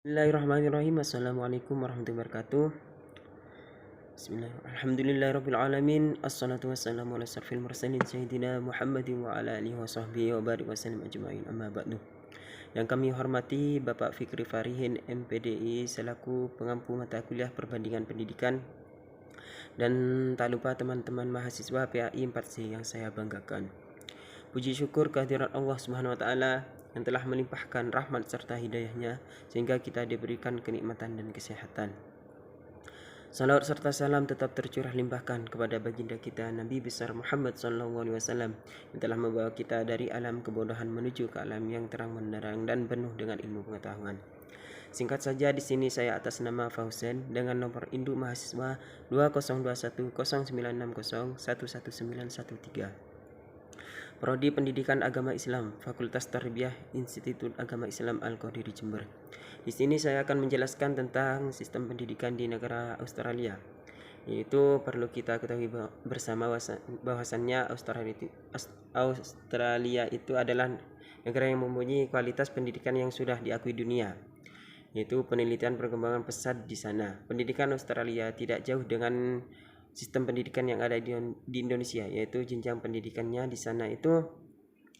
Bismillahirrahmanirrahim. Assalamualaikum warahmatullahi wabarakatuh. Bismillahirrahmanirrahim. Alhamdulillahirrabbilalamin. Assalatu wassalamu ala asrafil mursalin sayyidina Muhammadin wa ala alihi wa sahbihi wa barik wasallam ajma'in, amma ba'du. Yang kami hormati Bapak Fikri Farihin MPDI selaku pengampu mata kuliah perbandingan pendidikan, dan tak lupa teman-teman mahasiswa PAI 4C yang saya banggakan. Puji syukur kehadirat Allah Subhanahu wa taala yang telah melimpahkan rahmat serta hidayahnya sehingga kita diberikan kenikmatan dan kesehatan. Salawat serta salam tetap tercurah limpahkan kepada baginda kita Nabi besar Muhammad SAW yang telah membawa kita dari alam kebodohan menuju ke alam yang terang benderang dan penuh dengan ilmu pengetahuan. Singkat saja, di sini saya atas nama Fauzen dengan nomor induk mahasiswa 20210960111913. Prodi Pendidikan Agama Islam, Fakultas Tarbiyah Institut Agama Islam Al-Qadiri Jember. Di sini saya akan menjelaskan tentang sistem pendidikan di negara Australia. Yaitu perlu kita ketahui bersama bahwasannya Australia itu adalah negara yang mempunyai kualitas pendidikan yang sudah diakui dunia. Yaitu penelitian perkembangan pesat di sana. Pendidikan Australia tidak jauh dengan sistem pendidikan yang ada di Indonesia, yaitu jenjang pendidikannya di sana itu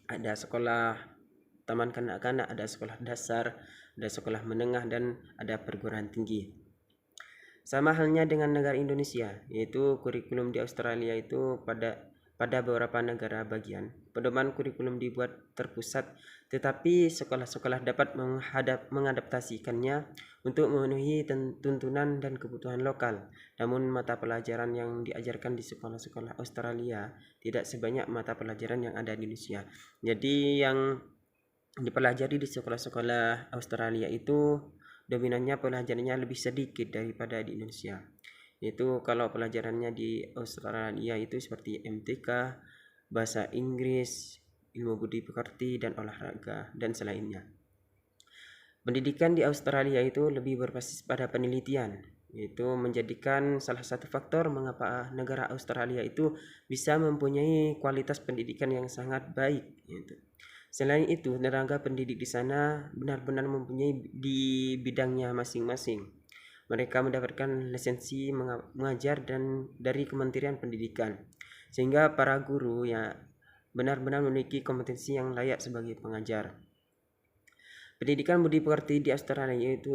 ada sekolah taman kanak-kanak, ada sekolah dasar, ada sekolah menengah, dan ada perguruan tinggi. Sama halnya dengan negara Indonesia, yaitu kurikulum di Australia itu pada beberapa negara bagian pedoman kurikulum dibuat terpusat, tetapi sekolah-sekolah dapat mengadaptasikannya untuk memenuhi tuntunan dan kebutuhan lokal. Namun mata pelajaran yang diajarkan di sekolah-sekolah Australia tidak sebanyak mata pelajaran yang ada di Indonesia. Jadi yang dipelajari di sekolah-sekolah Australia itu dominannya pelajarannya lebih sedikit daripada di Indonesia. Yaitu kalau pelajarannya di Australia itu seperti MTK, bahasa Inggris, ilmu budi pekerti, dan olahraga, dan selainnya. Pendidikan di Australia itu lebih berbasis pada penelitian, yaitu menjadikan salah satu faktor mengapa negara Australia itu bisa mempunyai kualitas pendidikan yang sangat baik. Gitu. Selain itu, tenaga pendidik di sana benar-benar mempunyai di bidangnya masing-masing. Mereka mendapatkan lisensi mengajar dan dari Kementerian Pendidikan, sehingga para guru ya benar-benar memiliki kompetensi yang layak sebagai pengajar. Pendidikan budi pekerti di Australia itu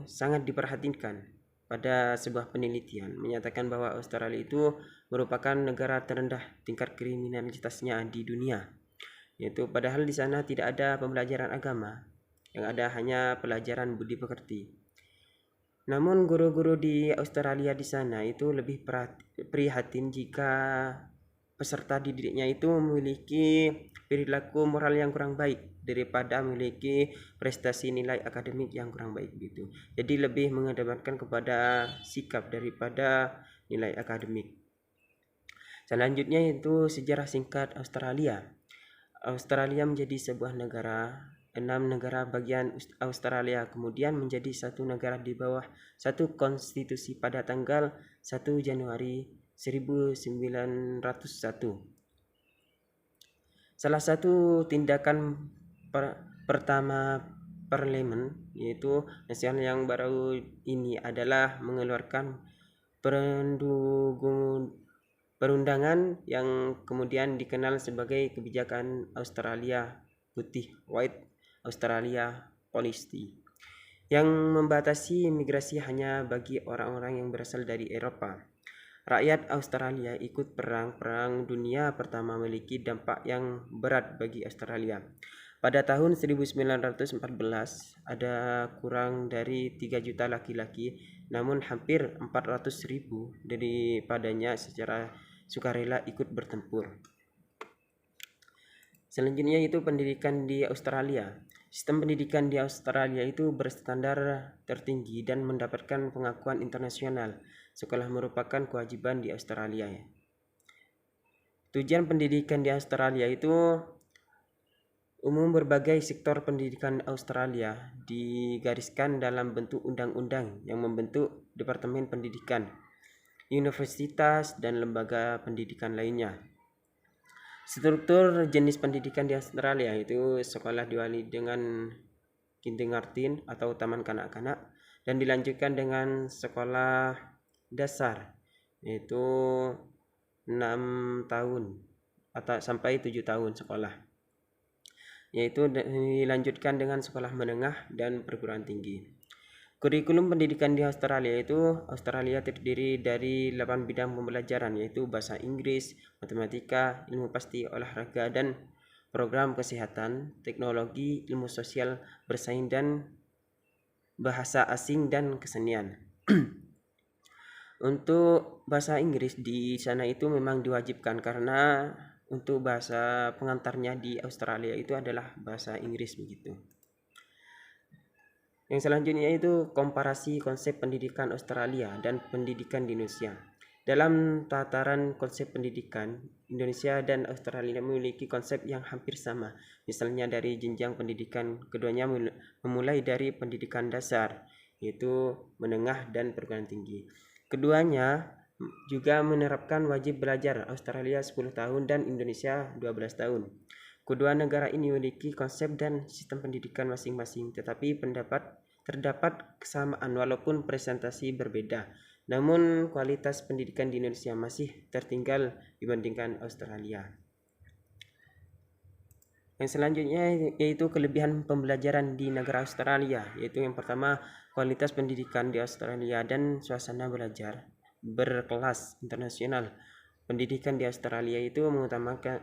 sangat diperhatikan. Pada sebuah penelitian menyatakan bahwa Australia itu merupakan negara terendah tingkat kriminalitasnya di dunia. Yaitu padahal di sana tidak ada pembelajaran agama, yang ada hanya pelajaran budi pekerti. Namun guru-guru di Australia di sana itu lebih prihatin jika peserta didiknya itu memiliki perilaku moral yang kurang baik daripada memiliki prestasi nilai akademik yang kurang baik gitu. Jadi lebih mengedepankan kepada sikap daripada nilai akademik. Selanjutnya itu sejarah singkat Australia. Australia menjadi sebuah negara 6 negara bagian Australia kemudian menjadi satu negara di bawah satu konstitusi pada tanggal 1 Januari 1901. Salah satu tindakan pertama parlemen yaitu nasional yang baru ini adalah mengeluarkan perundangan yang kemudian dikenal sebagai kebijakan Australia Putih White Australia Policy yang membatasi imigrasi hanya bagi orang-orang yang berasal dari Eropa. Rakyat Australia ikut perang dunia pertama memiliki dampak yang berat bagi Australia. Pada tahun 1914 ada kurang dari 3 juta laki-laki, namun hampir 400.000 daripadanya secara sukarela ikut bertempur. Selanjutnya itu pendidikan di Australia. Sistem pendidikan di Australia itu berstandar tertinggi dan mendapatkan pengakuan internasional. Sekolah merupakan kewajiban di Australia. Tujuan pendidikan di Australia itu umum. Berbagai sektor pendidikan Australia digariskan dalam bentuk undang-undang yang membentuk Departemen Pendidikan, universitas, dan lembaga pendidikan lainnya. Struktur jenis pendidikan di Australia itu sekolah diawali dengan kindergarten atau taman kanak-kanak, dan dilanjutkan dengan sekolah dasar yaitu 6 tahun atau sampai 7 tahun sekolah, yaitu dilanjutkan dengan sekolah menengah dan perguruan tinggi. Kurikulum pendidikan di Australia terdiri dari 8 bidang pembelajaran, yaitu bahasa Inggris, matematika, ilmu pasti, olahraga, dan program kesehatan, teknologi, ilmu sosial, bersaing, dan bahasa asing dan kesenian. Untuk bahasa Inggris di sana itu memang diwajibkan karena untuk bahasa pengantarnya di Australia itu adalah bahasa Inggris begitu. Yang selanjutnya itu komparasi konsep pendidikan Australia dan pendidikan di Indonesia. Dalam tataran konsep pendidikan, Indonesia dan Australia memiliki konsep yang hampir sama. Misalnya dari jenjang pendidikan, keduanya memulai dari pendidikan dasar, yaitu menengah dan perguruan tinggi. Keduanya juga menerapkan wajib belajar, Australia 10 tahun dan Indonesia 12 tahun. Kedua negara ini memiliki konsep dan sistem pendidikan masing-masing, tetapi terdapat kesamaan walaupun presentasi berbeda. Namun kualitas pendidikan di Indonesia masih tertinggal dibandingkan Australia. Yang selanjutnya yaitu kelebihan pembelajaran di negara Australia, yaitu yang pertama kualitas pendidikan di Australia dan suasana belajar berkelas internasional. Pendidikan di Australia itu mengutamakan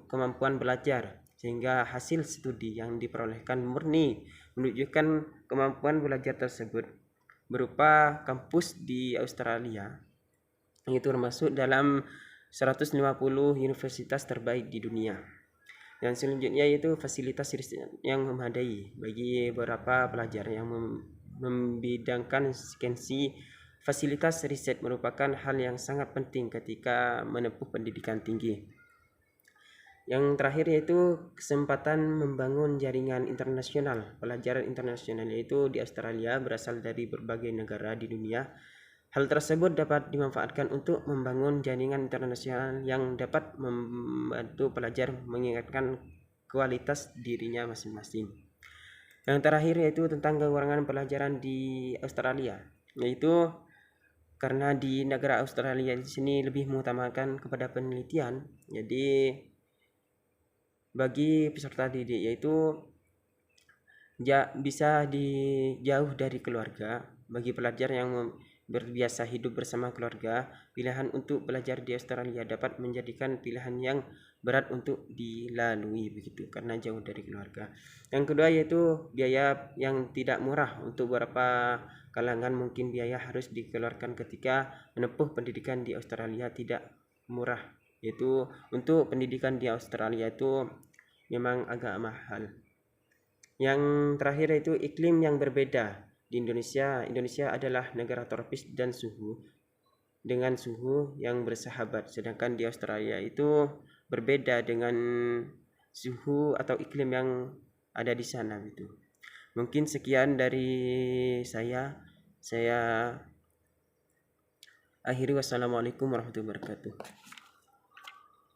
kemampuan belajar, sehingga hasil studi yang diperolehkan murni menunjukkan kemampuan belajar tersebut. Berupa kampus di Australia, itu termasuk dalam 150 universitas terbaik di dunia. Dan selanjutnya yaitu fasilitas riset yang memadai bagi beberapa pelajar yang membidangkan skensi. Fasilitas riset merupakan hal yang sangat penting ketika menempuh pendidikan tinggi. Yang terakhir yaitu kesempatan membangun jaringan internasional. Pelajaran internasional yaitu di Australia berasal dari berbagai negara di dunia. Hal tersebut dapat dimanfaatkan untuk membangun jaringan internasional yang dapat membantu pelajar meningkatkan kualitas dirinya masing-masing. Yang terakhir yaitu tentang kekurangan pelajaran di Australia, yaitu karena di negara Australia di sini lebih mengutamakan kepada penelitian, jadi bagi peserta didik yaitu bisa jauh dari keluarga. Bagi pelajar yang berbiasa hidup bersama keluarga, pilihan untuk belajar di Australia dapat menjadikan pilihan yang berat untuk dilalui begitu karena jauh dari keluarga. Yang kedua yaitu biaya yang tidak murah. Untuk beberapa kalangan mungkin biaya harus dikeluarkan ketika menempuh pendidikan di Australia tidak murah, yaitu untuk pendidikan di Australia itu memang agak mahal. Yang terakhir yaitu iklim yang berbeda. Di Indonesia adalah negara tropis dan dengan suhu yang bersahabat, sedangkan di Australia itu berbeda dengan suhu atau iklim yang ada di sana gitu. Mungkin sekian dari saya akhiri. Wassalamualaikum warahmatullahi wabarakatuh.